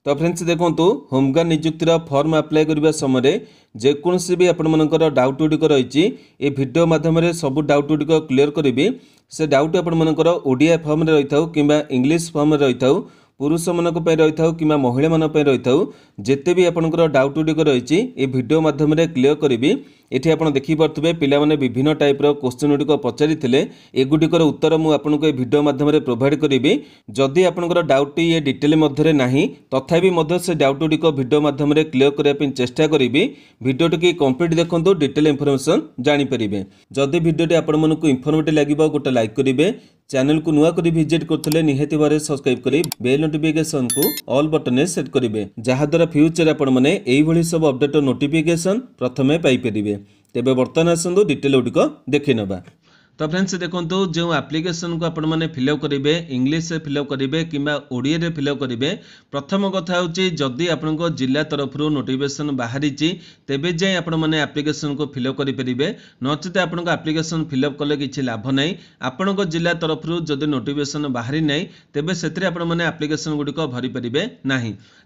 तो फ्रेंड्स देखो home guard नियुक्तिर form apply करने समय जेकोसी भी आपंकर डाउट गुड़िक रही ये वीडियो मध्यम सब डाउट गुड़िक क्लीयर करी से डाउट आपंकर ओडिया फॉर्म रही था कि इंग्लिश फॉर्म रही था पुरुष मानक रही था कि महिला मान रही था जिते भी आपंकर डाउट गुड़िक रही ये वीडियो मध्यम क्लीयर करी एठी आपण देखि पारथुबे पिला माने विभिन्न टाइप रो क्वेश्चन गुडी को पचारिथिले एगुडीकर उत्तर मु आपनको ए वीडियो माध्यम रे प्रोवाइड करिवि जदि आपनकर डाउट ये डिटेल मध्यरे नाही तथापि मध्य से डाउट गुडी को वीडियो माध्यम रे क्लियर करिया पे चेष्टा करिवि वीडियो टी कंप्लीट देखंतु डिटेल इंफॉर्मेशन जानि परिबे जदि वीडियो टी आपण मनकु इंफॉर्मेटिव लागिबो गोटे लाइक करिवे चैनल को नुआ करी विजिट करथिले निहाती भारे सब्सक्राइब करी बेल नोटिफिकेशन को ऑल बटन सेट करिवे जहा द्वारा फ्यूचर आपण माने एई भली सब अपडेट नोटिफिकेशन प्रथमे पाई परिबे तेबे वर्तमान आसंदो डिटेल गुडिक देखि नबा। तो फ्रेंड्स देखो जो एप्लिकेशन को आपण मैंने फिलअप करेंगे इंग्लिश से फिलअप करेंगे कि ओडिया रे फिलअप करेंगे प्रथम कथा हूँ जदि आपण जिला तरफ नोटिफिकेशन बाहरी तेबे जाए आपण मैंने एप्लिकेशन को फिलअप करेंगे नचेत आपण एप्लिकेशन फिलअप कले किसी लाभ ना आपण जिला तरफ जदि नोटिफिकेशन बाहरी ना तेबे से आपण मैंने एप्लिकेशन गुड़िक भरी पारे ना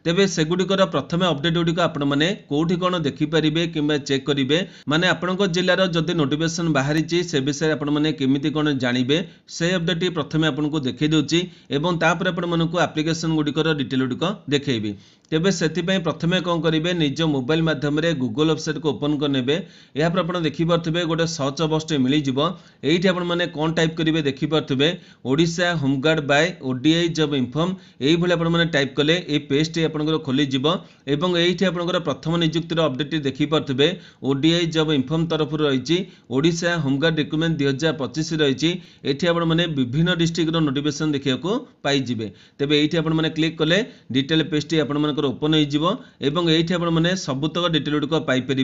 तेबे सेगुड़िकर प्रथम अपडेट गुड़िक आपण मैंने कौटी कौन देखिपारे कि चेक करेंगे माने आपण जिलार जदि नोटिफिकेशन बाहरी से विषय आपण मैंने केमिति कौन जानवे से अपडेट प्रथम आपको देखई दूची एवं तापर आपको एप्लिकेशन गुड़िकर डिटेल गुड़िक देखी तेबे से प्रथमे कौन करेंगे निज मोबाइल मध्यम गूगल वेबसाइट को ओपन करने यापर आप देखिपे गोटे सर्च बॉक्स मिल जाइए आपने कौन टाइप करेंगे देखिपे Odisha home guard by ODI job inform ये टाइप कले ये पेज टी आपंकर खोलीज एवं ये आपंकर प्रथम नियुक्तिर अपडेट देखिपे ओडीआई जॉब इन्फॉर्म तरफ रही ओडिशा होमगार्ड रिक्रुटमेंट 2025 रही आपने विभिन्न डिस्ट्रिक्ट नोटिफिकेशन देखा पाइबे तेज ये आपने क्लिक कले डिटेल पेज टी आप ओपन हो सबुतक डिटेल गुड़िक पाइपर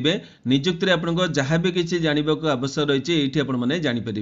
नियुक्ति आपको जहाँ भी किसी जानवा आवश्यक रही है ये जानीपर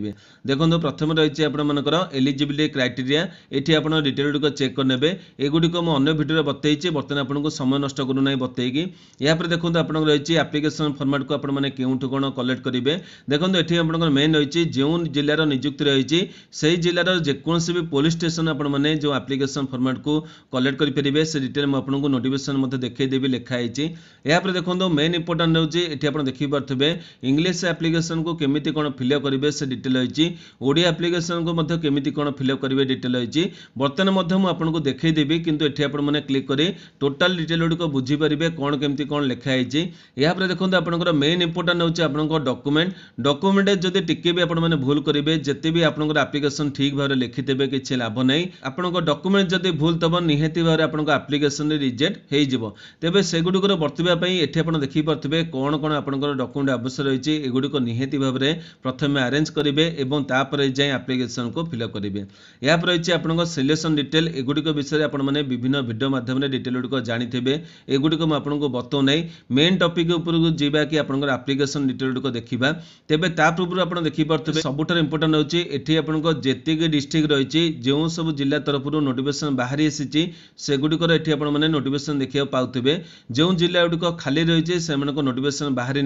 देखो प्रथम रही आपर एलिजिबिलिटी क्राइटेरिया ये आप डिटेल गुड़िक चेक करने एगुड़िक मुझे भिडियो बतई बर्तमान आपको समय नष्ट करूना बतईकी यापर देखो आप रही एप्लिकेशन फॉर्मेट को आपने क्यों कौन कलेक्ट करेंगे देखो ये आप मेन रही जो जिलार नियुक्ति रही से जिलार जेकोसी भी पुलिस स्टेशन आपने जो एप्लिकेशन फॉर्मेट को कलेक्ट करेंगे से डिटेल आपको नोटिफिकेशन देखदेवी लिखाई यापर देखो मेन इंपोर्टाट होती देखिपे इंग्लिश एप्लिकेशन को केमिति कौन फिलअप करेंगे से डिटेल रही ओडिया एप्लिकेशन को केमिति कौन फिलअप करेंगे डिटेल रही बर्तमान आपको देखदेवी किंतु ये आपने क्लिक कर टोटाल डिटेल गुड़िक बुझीपारे कौन केमती कौन लिखाई यापर देखो आपंकर मेन इंपोर्टाट होती है डॉक्यूमेंट जदि टिके भी आपने भूल करेंगे जिते भी आपंकर एप्लिकेशन ठीक भाव लिखिथे किसी लाभ ना आपंकर डॉक्यूमेंट जदि भूल तब निहाती भाव आपंकर एप्लिकेशन रिजेक्ट हो तेज सेगुड़िकर बर्तवाई ये आप देखिपे कौन कौन आपंकर डॉक्यूमेंट आवश्यक रही है एगुड़िक निहाती भाव में प्रथम अरेंज करेंगे और तापर जाए एप्लिकेशन को फिलअप करेंगे यहाँ रही आपंकर सिलेक्शन डिटेल एगुड़िक विषय आपने विभिन्न वीडियो माध्यम डिटेल गुड़िक जानीथे एगुड़िक मुझे बतौ ना मेन टॉपिक उपरको जीवा कि आपंकर एप्लिकेशन डिटेल गुड़िक देखा तेज ता पूर्व आप देखिपे सबुठार इंपोर्टाट होची एठी आपनको जेतिक डिस्ट्रिक्ट रही जो सब जिला तरफ नोटिफिकेशन बाहरी आसी सेगुड़िकर एठी आपण माने नोटिफिकेशन देखा पाउथिबे जो जिला गुड़िक खाली रही से नोटिफिकेशन बाहरी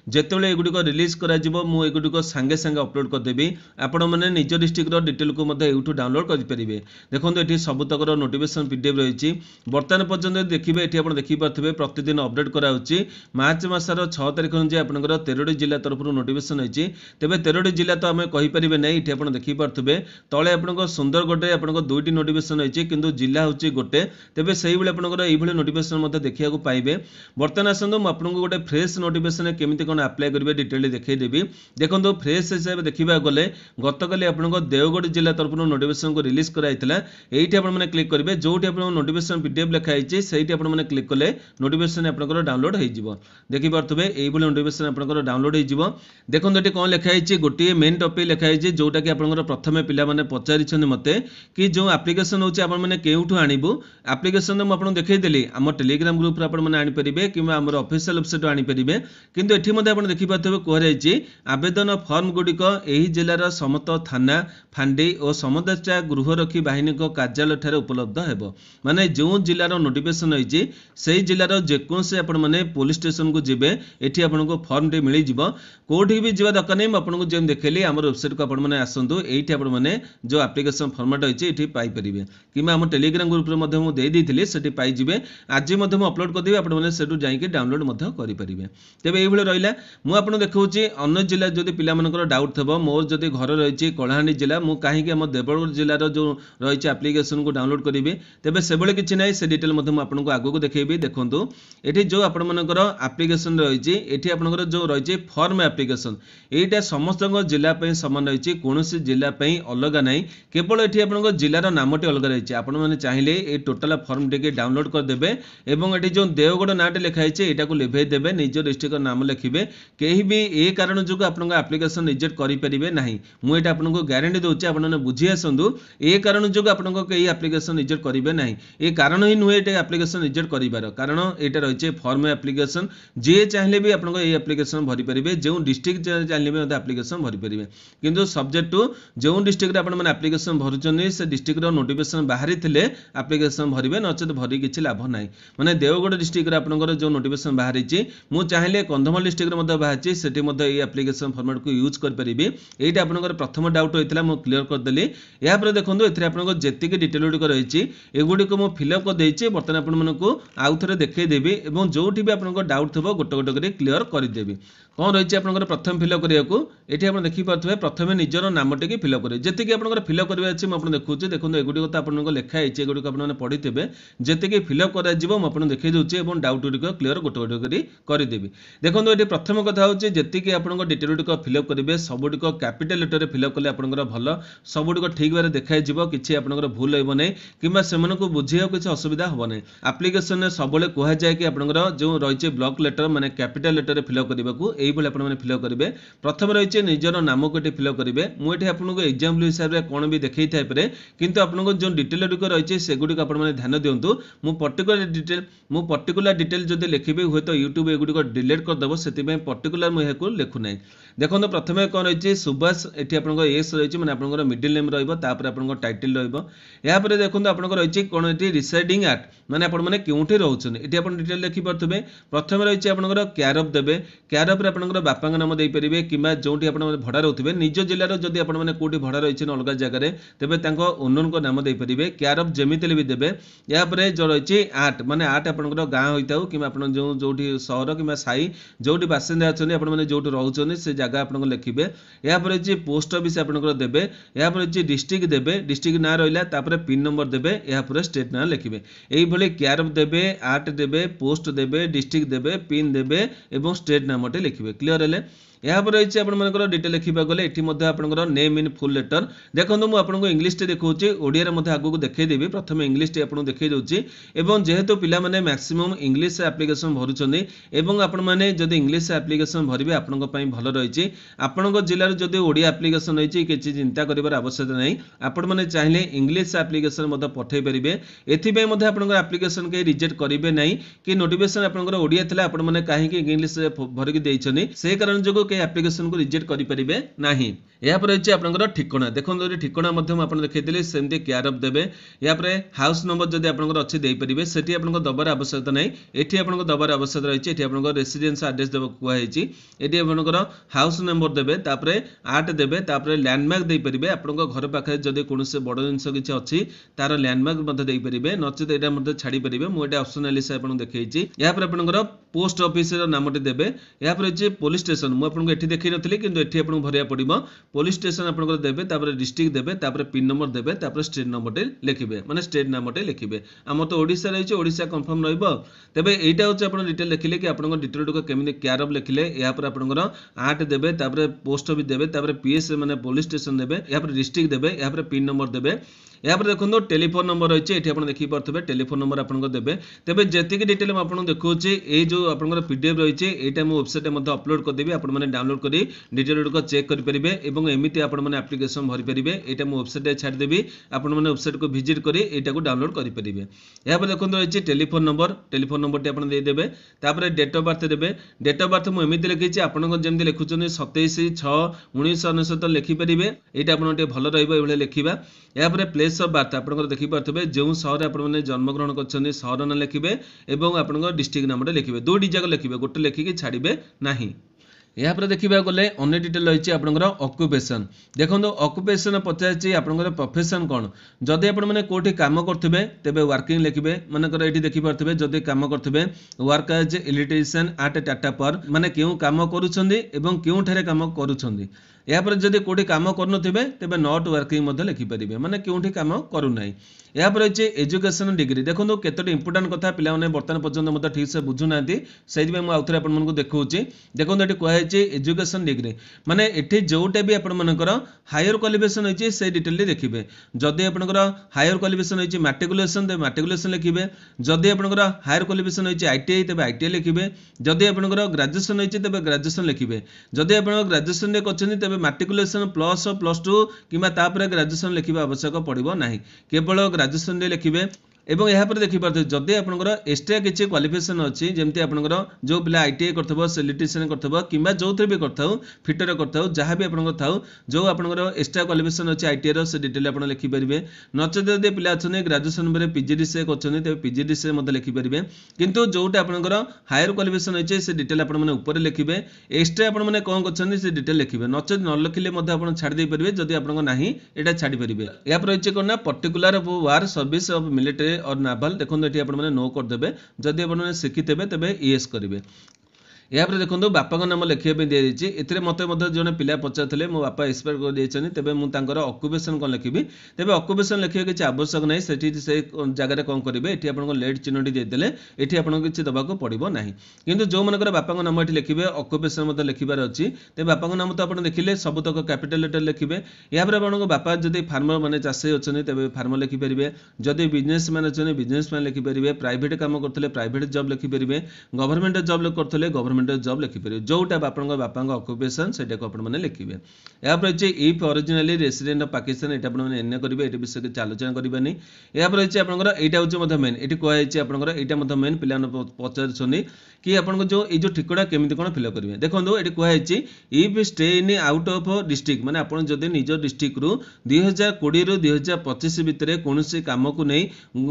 जितेबाला एगुड़िक रिलीज कर एगुड़िक सांगे सांगे अपलोड करदेवी आपण मैंने निज डिस्ट्रिक्ट डिटेल को यूट्यूब डाउनलोड करेंगे देखो ये सबुतक नोटिफिकेशन पीडीएफ रही बर्तमान पर्यटन देखिए ये आप देखिपे प्रतिदिन अपडेट कराऊँच मार्च मासर 6 तारिख अनुसार आपंकर 13टी जिला तरफ नोटिफिकेशन होती तेज 13टी जिला तो आम कहीपर ना ये आप देखिपे तले आप सुंदरगढ़ आप 2टी नोटिफिकेशन होती किंतु जिला हूँ गोटे तेज से आपंकर ये नोटिफिकेशन देखा पाइबे बर्तमान आसतु मुझे गोटे फ्रेश नोटिफिकेशन केमी कौन अप्लाई करेंगे डिटेल देखदेवी देखो फ्रेश हिसाब से देखा गले गतकाली आप देवगढ़ जिला तरफ नोटिफिकेशन को रिलीज कराइला ये आपने क्लिक करेंगे जो नोटिफिकेशन पीडीएफ लिखाई से आपने क्लिक कले नोटिफिकेशन आपंकर डाउनलोड हो देखिपे ये नोटिफिकेशन आपंकर डाउनलोड हो देखो ये कौन लिखाई गोटे मेन टॉपिक लिखाई जोटा कि आप प्रथम पे पचारि मत कि जो एप्लिकेशन होने क्यों आणबू एप्लिकेशन मुझे देखईदेली डायरेक्टली आम टेलीग्राम ग्रुप रे आपण माने आनी परिबे किबा हमर ऑफिशियल वेबसाइट आनी परिबे किंतु एठी मध्ये आपण देखि पाथबे कोहराइछि आवेदन फॉर्म गुडी को एही जिल्लार समस्त थाना फांडी और समदस्या गृहरक्षी बाहिनी को कार्यालय ठारे उपलब्ध हेबो माने जो जिल्लार नोटिफिकेशन होइछि सेही जिल्लार जेकोसे आपण माने पुलिस स्टेशन को जिबे एठी आपनको फॉर्म टे मिली जिवो कोठी भी जिबा दरकार नै आपनको जेम देखैली हमर वेबसाइट को आपण माने आसंतु एठी आपण माने जो एप्लीकेशन फॉर्मेट होइछि एठी पाई परिबे किमा हम टेलीग्राम ग्रुप रे मध्ये मु देई दिथिली सेठी पाई जिबे आज मध्ये मु अपलोड कर देबे आपण माने सेटु जाई के डाउनलोड मध्ये करि परिबे तेबे एही भले रहिला मु आपन देखौछि अन्य जिल्ला जदि पिला मनकर डाउट थबो मोर जदि घर रहिछि कलाहांडी जिल्ला मु काहे के हम देवगढ़ जिल्लार जो रहिछि एप्लीकेशन को डाउनलोड करिबे तेबे सेबळे किछि नै से डिटेल मध्ये मु आपनको आगु को देखैबी देखंतु एठी जो आपण मनकर एप्लीकेशन रहिछि एठी आपनकर जो रहिछि फॉर्म एप्लीकेशन एटा समस्त जिल्ला पई समान रहिछि कोनोसी जिल्ला पई अलग नै केवल एठी आपनकर जिल्लार नामटी अलग रहिछि आपण माने चाहिले ए टोटल फॉर्म टिके डाउनलोड कर देबे एवं एठी जो देवगढ़ नाटे लिखा है एटा को लिभे देबे निज डिस्ट्रिक्ट नाम लिखिबे केही भी ए कारण जो आपन एप्लीकेशन रिजेक्ट करि परिबे नाही मु एटा आपन को गारंटी दोछि आपन ने बुझी आसंदु ए कारण जो आपन को केही एप्लीकेशन रिजेक्ट करिबे नाही ए कारण ही नुहे एटा एप्लीकेशन रिजेक्ट करिबार कारण एटा रहिছে फॉर्म एप्लीकेशन जे चाहिले भी आपन को ए एप्लीकेशन भरि परिबे जो डिस्ट्रिक्ट चाहिले भी एप्लीकेशन भरि परिबे किंतु सब्जेक्ट टू जो डिस्ट्रिक्ट आपन माने एप्लीकेशन भरुचनी से डिस्ट्रिक्ट रो नोटिफिकेशन बाहरी थिले एप्लीकेशन भरिबे नचेत भरि किछि लाभ नाही माने देवगढ़ डिस्ट्रिक्ट रे आपन जो नोटिफिकेशन बाहरी मु चाहिले कंधमाल डिस्ट्रिक्ट मध्ये बाहरी सेठी मध्ये ए एप्लीकेशन फॉर्मेट को यूज कर परिबे एटा आपनकर प्रथम डाउट होइतला मु क्लियर कर देली या पर देखंतु एथरे आपनको जेतिके डिटेल गुडी को रहिछि एगुडी को मु फिल अप कर देछि बर्तन आपन मनकु आउ थरे देखै देबी एवं जोठी भी आपनको डाउट थबो गोटे गोटे करी क्लियर कर देबी कौन रही आपंकर प्रथम फिल करिया ये आप देखिपे प्रथम निजर नाम टे फिल करेंगे जी आप फिल करवा अच्छे मुझे देखूँ देखो एगुड़ी तो आपको लिखाई एगुड़ी आपने पढ़ी थे जी फिल कर देखी दूसरी और डाउट गुड़िक क्लीयर गोटे गोटे करदेवी देखो ये प्रथम कथा हूँ जी आप डिटेल गुड़िक फिलअप करेंगे सबुड़ कैपिटल लेटर फिलअप कले आपंकर भल सबुड़ ठीक भाव देखा कि आपंकर भूल हो ना कि से बुझे किसी असुविधा हम ना आप्लिकेसन सब कहुए कि आपंकर जो रही ब्लॉक लेटर माने कैपिटल लेटर फिलअप करने यही आपने फिलअप करेंगे प्रथम रही निजर नाम को फिलअप करेंगे मुझे आपको एग्जाम्पल हिसाब से कौन भी देखी था किंतु आपको जो डिटेल गुड़िक रही है सेगुड़ी आपने ध्यान दिंतु पर्टिकुलर डिटेल जब लिखी हुए तो यूट्यूब एगुड़ी डिलीट करदेव से पर्टिकुलर मुझे देखुना देखो प्रथम कौन रही सुभाष ये आप एस रही मैंने आप मिडिल नेम रही टाइटल रहा देखो आप रही कौन ये रिसाइडिंग एक्ट मैंने आपने क्योंठी रोचे ये आप डिटेल देखिपे प्रथम रही आपंकर केयर अफ देवे केयर अफ आपंकर बापा नाम देपारे कि जो भड़ा रोथे निज जिलार जब आपने कौटी भड़ा रही अलग जगह तेज ओनर को नाम देपारे केयर अफ जमीते भी देवे यापर जो रही आर्ट माने आर्ट आपंकर गाँ होता कि जो सहर कि साई जो बासिंदा अच्छे जो रोचे से जगह आप लिखे यापर पोस्ट ऑफिस आपंकर देवे यापर डिस्ट्रिक्ट देवे डिस्ट्रिक्ट ना रहा पिन नंबर देवे यापर स्टेट ना लिखे यही केयर अफ देवे आर्ट देवे पोस्ट देवे डिस्ट्रिक्ट देवे पिन देवे और स्टेट नामटे लिखे क्लियर है यहाँ पर रही आपर डिटेल लिखा गले ये आपंकर नेम इन फुल लेटर देखो मुझे आपको इंग्लीश देखा ओडिया आगू देखदेवी प्रथम इंग्लीश आपको देखी दूसरी और जेहेतु पिला माने मैक्सिमम इंग्लीश एप्लीकेशन भरुंट आपने जब इंग्लीश एप्लीकेशन भरवे आपंपाई भल रही आपण जिलार जब ओडिया एप्लीकेशन रही किसी चिंता कर आवश्यकता नहीं आपण मैंने चाहिए इंग्लीश एप्लीकेशन पठे पारे एपाई आपंकर एप्लीकेशन कहीं रिजेक्ट करेंगे ना कि नोटिफिकेशन आपंकर ओडिया था आपने कहीं इंग्लीश भरिक देते से कारण जो एप्लीकेशन को रिजेक्ट करेंगे ना यहाँ पर रही आपंकर ठिकाना देखो ठिकाना देखी सेमती केयर अफ देवे यापर हाउस नंबर जब आपंकर अच्छे देपारे से दबार आवश्यकता ना ये आपको दबार आवश्यकता रही है रेसिडेंस एड्रेस देव कहुई ये आपंकर हाउस नंबर देवे आर्ट देवे लैंडमार्क देपारे आपंक घर पाखे जब कौन से बड़ जिन किसी अच्छी तार लैंडमार्क देपारे नचेत यहाँ छाड़ी पारे मुझे ऑप्शनल आपको देखी यहाँ आपंकर पोस्ट ऑफिस नामटे देवे यहाँ पर पुलिस स्टेशन मुझे ये देखी नी कि आपको भरिया पड़ो पुलिस स्टेशन आपको देवे डिस्ट्रिक्ट देवे पिन नंबर देवे स्टेट नंबर लिखे माने स्टेट नामटे लिखे आम तो ओडिशा रही ओडिशा कन्फर्म रेबे यहाँ हूँ आप डिटेल लिखिले कि आप डिटेल गुड केमी केयर अफ लिखिले यहाँ पर आपंकर आर्ट देवे पोस्ट ऑफिस देवे पीएस माने पुलिस स्टेशन देवे यहाँ पर डिस्ट्रिक्ट देवे यहाँ पर पिन नंबर देवे या देखो टेलीफोन नंबर रही है ये देखी पारे टेलीफोन नंबर आपको देवे तेज जी डिटेल मुझे देखा ये जो आप पीडीएफ रही है यहाँ मुझे वेबसाइट अपलोड करदेवी आपने डाउनलोड कर डिटेल गुड़िक चेक करेंगे और एमती आपने आप्लिकेसन भरी पारे यहाँ मुझे वेबसाइट छाड़देवी आपने वेबसाइट को विजिट कर यहाँ डाउनलोड करेंगे। यहाँ देखो रही टेलीफोन नंबर टी देदेवे तापर डेट ऑफ बर्थ देवे डेट ऑफ बर्थ मुझे लिखी आपको जमी लिखुं 27/6/1999 लिखिपारे यहाँ आपटे भल रही लिखा यापर प्लेस ऑफ बर्थ आप देखिपे जो सहर आपने जन्मग्रहण कर सहर ना लिखे और आप डिस्ट्रिक्ट नाम लिखे दुईटी जाक लिखे गोटे लिखिकी छाड़े ना। यहाँ देखा गले अन्य डिटेल रही है आपंकर अक्युपेशन देखो अक्युपेशन पचार आपंकर प्रोफेशन कौन जदि आपने कौटी कम करेंगे तेज वर्किंग लिखे मानकर ये देखिपे जदि कम करेंगे work as electrician at Tata Power माने क्यों कम करूँ कम करूँ यापर जदि कौटी कम करें तेज नॉट वर्किंग लिखिपारे माने क्योंठी कम करूना। यहाँ रही है एजुकेशन डिग्री देखो केतोटी इंपोर्टाट कथा पे बर्तमान पर्यटन ठीक से बुझुना से मुझे आपको देखा देखो ये कहुई एजुकेशन डिग्री माने एठी जोटा भी आपर हायर क्वालिफिकेशन होती से डिटेल देखिए जदि आपंकर हायर क्वालिफिकेशन होती मैट्रिकुलेशन तेज मैट्रिकुलेशन लिखे जदि आपंकर हायर क्वालिफिकेशन होती आईटीआई तेज आईटीआई लिखे जदि आपंकर ग्रेजुएशन होती तेज ग्रेजुएशन लिखे जदि आप ग्रेजुएशन कर मैट्रिकुलेशन प्लस +2 कि ग्रेजुएशन लिखा आवश्यक पड़ो ना केवल ग्रेजुएशन लिखे एवं यहाँ पर देखिपे जदि आपंकर एक्सट्रा किसी क्वालिफिकेशन अच्छी जमी आपंकर जो पिला आईटीआई कर से इलेक्ट्रीशियन कर जो थे भी कर फिटर कर जहाँ भी आप था जो आपंकर एक्सट्रा क्वालिफिकेशन अच्छी आईटीआई से डिटेल आप लिखिपारे नचेत जब पिला अच्छा ग्रेजुएशन में पीजीडीसीए कर पीजीडीसीए लिखिपारे किंतु जोटा आपंकर हायर क्वालिफिकेशन अच्छे से डिटेल आपपर लिखे एक्सट्रा आपने कौन कर डिटेल लिखे नचेत न लिखिले आप छाड़ी पारे जदि आप ना यहाँ छाड़ी पारे। यहाँ रही है कौन particular war service of military और नाभाल देखो ये आपने नो करदे जदि आपने शिखिथे तेज येस करेंगे। यहाँ देखो बापा नाम लिखापी दी जाए मत जड़े पिला पचारे मो बापा एक्सपायर कर तेज मुझे अक्युपेशन कौन लिखी तेज अक्युपेशन लिखा किसी आवश्यक ना से जगह कौन करेंगे ये आपको लेट चिन्हटी देदेले ये आपको किसी दबाक पड़ो ना कि जो मन बापा नाम ये लिखे अक्युपेशन मत लिखार अच्छी तेज बापा नाम तो आप देखिले सबतक कैपिटल लेटर लिखे यहाँ पर आपको बापा जब फार्मर मैंने चाषी अच्छा तेज फार्मर लिखिपारे जदि बिजनेस मैन अच्छे बिजनेस मैन लिखिपारे प्राइवेट काम करते प्राइवेट जॉब लिखिपारे गवर्नमेंट जॉब करते गवर्नमेंट जॉब लिखिपारे जोटा बापा अक्युपेशन से लिखे। यहाँ रही है if originally resident of Pakistan ये आपने एन करेंगे ये विषय की आलोचना करवानी। यहाँ रही है आपंकर यहाँ हूँ मेन ये कहुई आपंकर यहाँ मेन पे पचार कि आपको जो ठिकड़ा केमी कौन फिलअप करेंगे देखो ये कहुई if stay in out of district माने आप जब निज डिस्ट्रिक्ट रु 2020 ରୁ 2025 भितर कौन कम को नहीं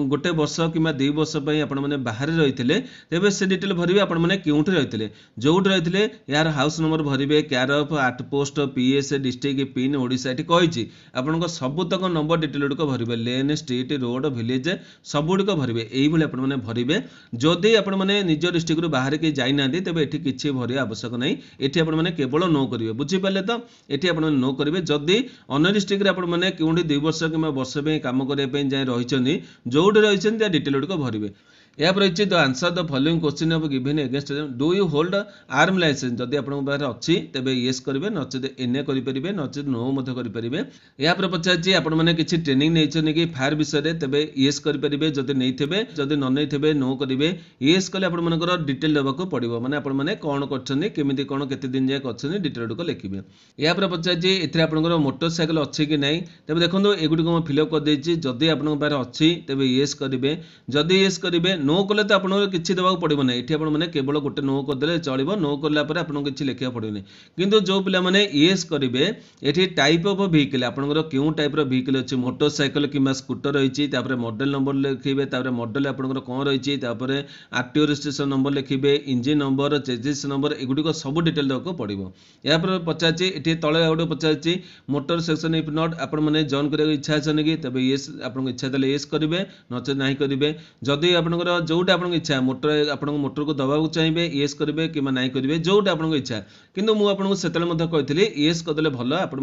गोटे वर्ष कि 2 वर्ष आपने बाहर रही थे तेज से डिटेल भरवे आपने क्योंठे रही जोट रही यार हाउस नंबर भरवे care of at post PS district pin Odisha ये कही आपको सबुतक नंबर डिटेल गुड़िक भरवे लेन स्ट्रीट रोड विलेज सब गुड़िक भरवे यही आपने भरवे जदि आपने निज डिस्ट्रिक्ट बाहर कहीं जाइना तेज ये किसी भर आवश्यक नहीं ये आपने केवल नो करेंगे बुझीपारे तो ये आपने नो करेंगे जदि अन्य डिस्ट्रिक्ट आपने क्योंकि 2 वर्ष कि वर्ष कम करने जाए रही जोट रही डिटेल गुड़िक भरवे। यहाँ रही the answer the following question of given against do you hold arm license जदि आप अच्छी तेज येस करेंगे नचेत एने करेंगे नचेत नो करेंगे। यहाँ पर पचार आपने किसी ट्रेनिंग नहीं कि फायर विषय तेज येस करेंगे जदि नहीं थे जदि न नहीं नो करेंगे येस कले आप डिटेल देवाक पड़ो मैंने आपने कौन करमी कौन केते दिन जाए कर डिटेल गुड़िक लिखे। यहाँ पर पचार ये आपंकर मोटरसाइकेल अच्छी कि नहीं तेज देखो एगुड़ी मुझे फिलअप करदे जदि आप अच्छी तेज येस करेंगे जदि येस करेंगे नो कले तो आपको किसी देवाक पड़ो ना ये आपने केवल गोटे नो करदे चलो नो कलापर आपको किसी लिखा पड़ोनी किंतु जो पिलाने येस करेंगे ये टाइप ऑफ व्हीकल आपंकर क्यों टाइप व्हीकल अच्छी मोटरसाइकेल कि स्कूटर रही मॉडल नंबर लिखे मॉडल आपंकर कौन रही आरटीओ रजिस्ट्रेशन नंबर लिखे इंजिन नंबर चेजिस नंबर एगुड़िक सब डिटेल देवाक पड़ो। यहाँ पर पचार ये तले गोटे पचार मोटर सेक्शन इफ नॉट आपने जॉइन करने इच्छा अच्छे कि तब येस आपको इच्छा देते येस करेंगे नचे ना करेंगे जदि आपंकर जोटा आपको इच्छा मोटर आप मोटर को दबाक चाहिए येस करेंगे कि ना करेंगे जोटा आपको इच्छा किंतु मुझे से कही येस करदे भल आपर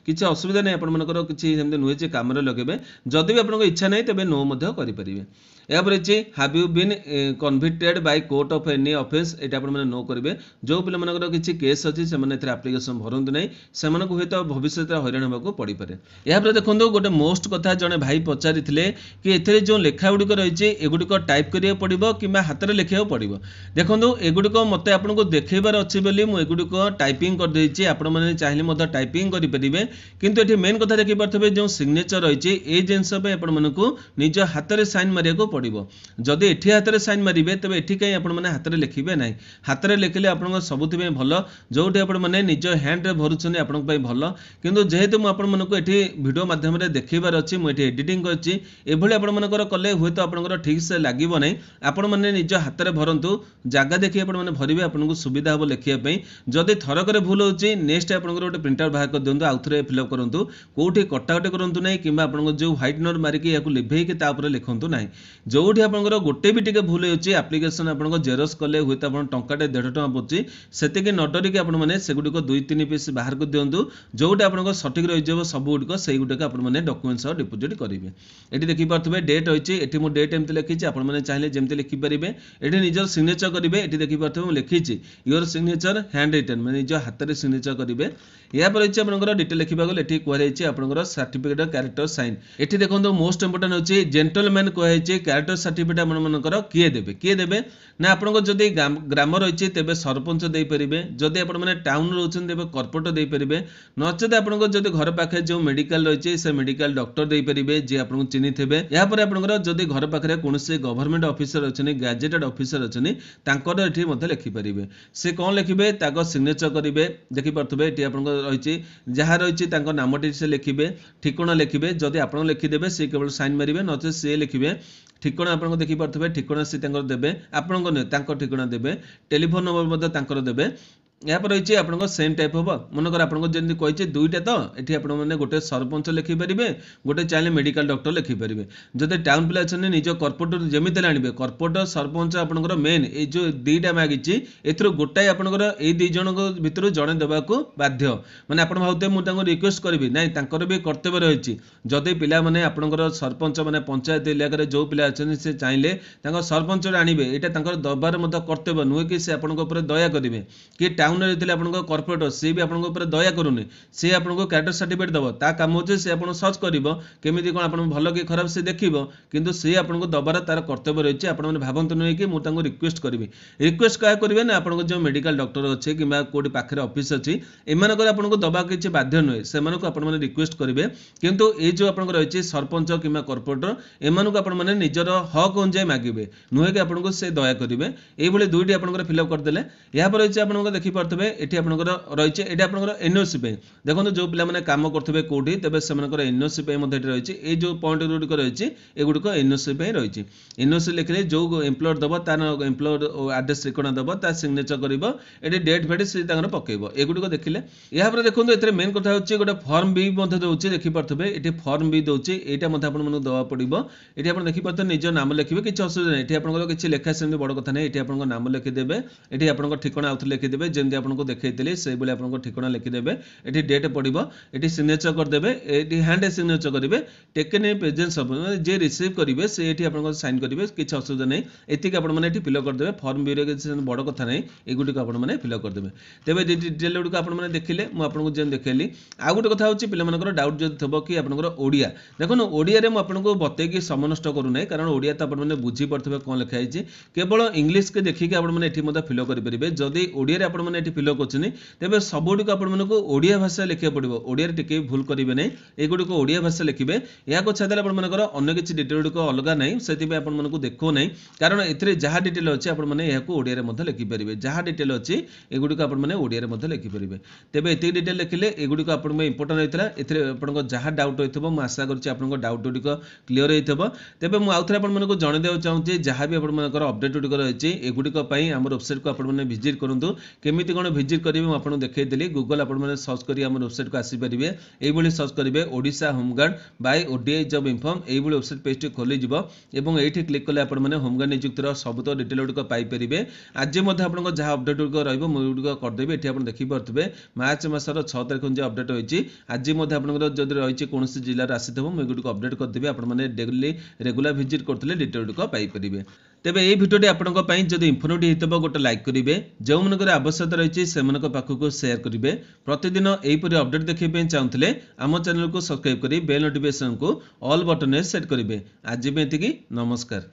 किसी असुविधा नहीं आपर किसी नुहे कम लगे जदि भी आपको इच्छा नहीं तेज नो करेंगे। यहाँ रही have you been convicted by court of any offence ये आप नो करेंगे जो पिलाମାନଙ୍କର କିଛି केस अच्छी से आप्लिकेसन भरतु ना से हुए तो भविष्य हईराण होगा पड़ पाए। यहाँ देखो गोटे मोस्ट कथा जड़े भाई पचारि कि एथे जो लेखा गुड़िक रही एगुड़िक टाइप करा पड़ो कि हाथ में लिखा पड़ो। देखो एगुड़िक मत आपको देखबार अच्छी बोली मुझुड़िक टाइपिंग करदे आपण मैंने चाहिए टाइपिंग करेंगे किंतु ये मेन कथा देखिपे जो सिग्नेचर रही है जिनस आपको निज हाथ में साइन मारे पड़ो। जदि एठी हाथ में साइन मारे तेज एठी कहीं आपने हाथ में लिखे ना हाथ में लिखले आप सब भल जो आपने निज हैंड रे भरुचुन आप भल किंतु जेहेतु मुझे वीडियो माध्यम देखबार अच्छी मुझे एडिटिंग करभली आपर कले हुए तो आप ठीक से लगे ना आपण मैंने निज हाथ में भरतु जगह देखिए आपने भरवे आपको सुविधा हम लिखापी जदि थरक भूल हो नेक्स्ट आप गोटे प्रिंट आउट बाहर कर दिखाँ आउ थे फिलअप करूँ कौटी कटाकटी करूँ ना कि जो व्हाइट नोट मारिक या लिभेक लिखु ना जो आप गोटे भी टे भूल हो आप्लिकेसन आप जेरक्स कले हुए तो आप टंकाटे 1.5 टଙ୍କା पड़ुଛି सेतिक न डरिक आपने से गुड़िक 2-3 पीस बाहर कर दिंतु जोटा आप सठिक रही सब गुड़िक से गुड़िक आपने डॉक्यूमेंट्स डिपोजिट करेंगे। ये देखिपे डेट रही है ये डेट एमती लिखी आपने चाहिए जमी लिखिपारे ये निजर सिग्नेचर करेंगे ये देखिपे लिखी योर सिग्नेचर हैंड रिटन मैं निज हाथ में सिग्नेचर करेंगे। या रही है डिटेल लिखा गले ये कहुई आप सर्टिफिकेट क्यारेक्टर साइन ये देखो मोस्ट इंपोर्टेंट होची जेंटलमैन कहुई क्यारेक्टर सर्टिफिकेट आपंकर किए देवे ना आपको जदि ग्राम रही तेज सरपंच देपारे जदि आपने टाउन रोचन तेज कर्पोरेटर देपारे नचेत आपको जब घर पाखे जो मेडिकल रही है मेडिकल डॉक्टर देपारे जी आपको चिन्ह थे यापर आपंकर जदि घर पाखे कौन गवर्नमेंट ऑफिसर अच्छे गैजेटेड ऑफिसर अच्छे ये लिखिपारे से कौन लिखे सिग्नेचर करेंगे देखिपे ये आप रही जहाँ रही नामटी से लिखे ठिकाना लिखे जदि आप लिखिदेवे सी केवल साइन मारे नचे सी लिखे ठिकाना आपको देखिपे ठिकाना सी देवे आपको ठिकाना देवे टेलीफोन नंबर देवे। यहाँ पर रही आप सेम टाइप हम मनकर आपको जमी कही दुईटा तो ये आपने गोटे सरपंच लिखिपारे गोटे चाहिए मेडिकल डॉक्टर लिखिपारे जब टाउन पिला अच्छे निज कर्पोरेटर जमी आने कर्पोरेटर सरपंच आपंकर मेन ये जो दुईटा मागिची एथर गोटाए आपंकर ये दुई जन भर जड़े देवाक बाध्य मैंने आप भावते मुझे रिक्वेस्ट करी ना भी कर्तव्य रही जदि पिला मैंने आपंकर सरपंच मैंने पंचायत इलाकार जो पिला अच्छे से चाहिए सरपंच आणवे यहाँ दबार कर्तव्य नुहे कि दया करेंगे कि टाउन कर्पोरेटर सी भी आपको दया करूनी सी आपको क्यारेक्टर सर्टिफिकेट दब ता काम हो सी आप सर्च कर केमी कौन आप भल कि खराब से देख किंतु सी आपको दबार तार कर्तव्य रही है आपने भावतु नुहे कि मुझे रिक्वेस्ट करी रिक्वेस्ट क्या करेंगे ना आपको जो मेडिकल डॉक्टर अच्छे कि कौटी पाखे ऑफिस अच्छी एमक आपको दबा किसी बाध्य नुहे से आपने रिक्वेस्ट करेंगे किंतु ये जो आप रही सरपंच कि कर्पोरेटर एमक आपने निजर हक अनुजाई मागे नुहे कि आपको से दया करेंगे ये दुईटी आप फिलअप करदे यहाँ पर रही है आप देखिए ये आपंकर रही है ये आप एनओसी देखो जो पे कम करेंगे कौटी तेज से एनओसी रही है जो पॉइंट गुड़िक रही है एगुड़िक एनओसी रही एनओसी लिखले जो एम्प्लॉयर दब तार एम्प्लॉयर आड्रेस ठिकाना दब ता सिग्नेचर कर ये डेट फेट से पकेब एगुड़िक देखिले। यहाँ पर देखो ये मेन कथा होची गोटे फॉर्म भी दूसरी देखिपे ये फॉर्म भी दूसरी यहाँ आपको दवा पड़ो ये आप देखिपे निज नाम लिखे किसी असुविधा नहीं ये आपको किसी लेखा से बड़ कथा नहीं ये आपको नाम लिखिदेवे ये आपको ठिकाना आउे लिखिदेवे जमी आपको देखी से आपको ठिकाना लिखिदेवे ये डेट पड़ो ये सिग्नेचर करदे ये हैंड सिग्नेचर करेंगे taken in presence of J receive करेंगे से ये आपको साइन करेंगे किसी असुविधा नहीं एतिक आपने फिलअप करदे फॉर्म भी किसी बड़ कथा नहीं एगुड़ी आपने फिलअप करदे तेज डिटेल गुड़िक आपने देखिले मुझे जब देखली आउ गोटे कथा होची पिलामानकर डाउट जब थब कि आपंकर ओडिया देखो ओडिया में आपको बतैकी समय नष्ट करूना कारण ओडिया तो आपने बुझी पारे कौन लिखाई केवल इंग्लीश के देखिए आपने फिलअप करेंगे जदि ओडिया आपने फिलअप कर तेज सबुक आपको ओडिया भाषा लिखा पड़ो ओडिया टिके भूल करेंगे नहीं एगुड़िक ओडिया भाषा लिखे या छाड़े आपंकर अन्य किसी डिटेल गुड़िक अलग नहीं से आपको देखो नहीं कारण ए जहाँ डिटेल अच्छे आपने ओडिया लिखिपारे जहाँ डिटेल अच्छी एगुड़िक आपने ओडिया लिखिपारे तेज ये डिटेल लिखिले एगुड़िक आपको इंपोर्टां होता है आपको जहाँ डाउट रही है आशा कर डाउट गुड़िक क्लीयर हो तेज मुझे आउ थे आपको जनइदेक चाहूँगी जहाँ भी आपंकर अपडेट गुड़िक रही है एगुड़िक आम वेबसाइट को आपने विजिट करूँ केमी केमिति कोन विजिट करिवे म आपन देखै देली गूगल आपण माने सर्च करी हमर वेबसाइट को आसी परिबे एई भली सर्च करिवे Odisha home guard by ODI job inform एई भली वेबसाइट पेज टी खोली जिवो एवं एठी क्लिक कले आपण माने होमगार्ड नियुक्तिर सब तो डिटेल गुड पाई परिबे आज मध्ये आपण जहाँ अपडेट गुड रहइबो मु गुड कर देबे एठी आपण देखि परतबे मार्च मासर 6 तारिख जे अपडेट होईची आज मध्ये आपण जदि रहिछि कोनोसी जिल्ला रा आसीथबो मु गुड अपडेट कर देबे आपण माने डेली रेगुलर विजिट करथले डिटेल गुड पाई परिबे तेबे एई भिडियोटी आपणक पई जदि इन्फॉर्मेटिव हितबो गोटे लाइक करिवे जो मनकर आवश्यकता रहिछि सेमनक पाखकु शेयर करिवे प्रतिदिन एई परि अपडेट देखै पे चाहुतले आम चैनल को सब्सक्राइब करी बेल नोटिफिकेशन को ऑल बटन में सेट करिवे आज में एतिकी नमस्कार।